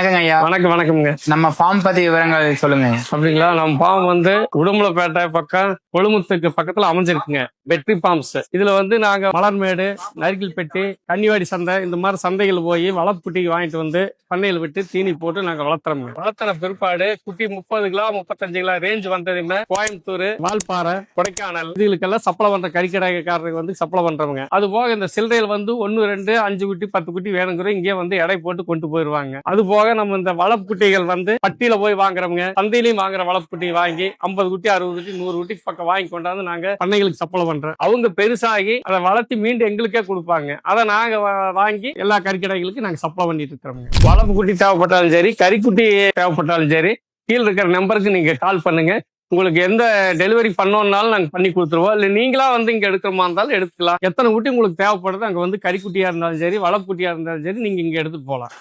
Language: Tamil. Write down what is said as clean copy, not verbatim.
ஐயா. வணக்கம்ங்க. நம்ம ஃபார்ம் பத்தி விவரங்கள் சொல்லுங்க. அப்படிங்களா? நம்ம ஃபார்ம் உடுமலைப்பேட்டை பக்கம் கொழுமுத்துக்கு பக்கத்துல அமைஞ்சிருக்குங்க. வெற்றி ஃபார்ம்ஸ். இதுல நாங்க மலர்மேடு, நரிக்கல்பட்டி, கன்னிவாடி சந்தை இந்த மாதிரி சந்தைகள் போய் வளர்ப்புட்டிக்கு வாங்கிட்டு வந்து பண்ணையில் விட்டு தீனி போட்டு நாங்க வளர்த்துறோம். வளர்த்துற பிற்பாடு குட்டி 30 கிலோ 35 கிலோ ரேஞ்ச் வந்ததுமே கோயம்புத்தூர், வால்பாறை, கொடைக்கானல் இதுகளுக்கெல்லாம் சப்ளை பண்ற கறிக்கடைக்காரருக்கு சப்ளை பண்றவங்க. அது போக இந்த சில்லறையில் 1, 2, 5 குட்டி 10 குட்டி வேணுங்கிற இங்கே எடை போட்டு கொண்டு போயிருவாங்க. அது போக நம்ம இந்த வளர்ப்புட்டிகள் பட்டியில போய் வாங்குறவங்க, சந்தையிலையும் வாங்குற வளர்ப்புட்டி வாங்கி 50 குட்டி 60 குட்டி 100 குட்டி பக்கம் வாங்கி கொண்டாந்து நாங்க பண்ணைகளுக்கு சப்ளை பண்றோம். அவங்க பெருசாகி அதை வளர்த்தி மீண்டும் எங்களுக்கே கொடுப்பாங்க. அதை நாங்க வாங்கி எல்லா கறிக்கடைகளுக்கு நாங்க சப்ளை பண்ணிட்டு இருக்கிறோம். வளர்ப்பு குட்டி தேவைப்பட்டாலும் சரி, கறிக்குட்டி தேவைப்பட்டாலும் சரி, கீழே இருக்கிற நம்பருக்கு நீங்க கால் பண்ணுங்க. உங்களுக்கு எந்த டெலிவரி பண்ணோம்னாலும் நாங்க பண்ணி கொடுத்துருவோம். இல்ல நீங்களா இங்க எடுக்கிறமா இருந்தாலும் எடுத்துக்கலாம். எத்தனை குட்டி உங்களுக்கு தேவைப்படுது அங்க கறிக்குட்டியா இருந்தாலும் சரி, வளர்ப்புட்டியா இருந்தாலும் சரி, நீங்க இங்க எடுத்துட்டு போகலாம்.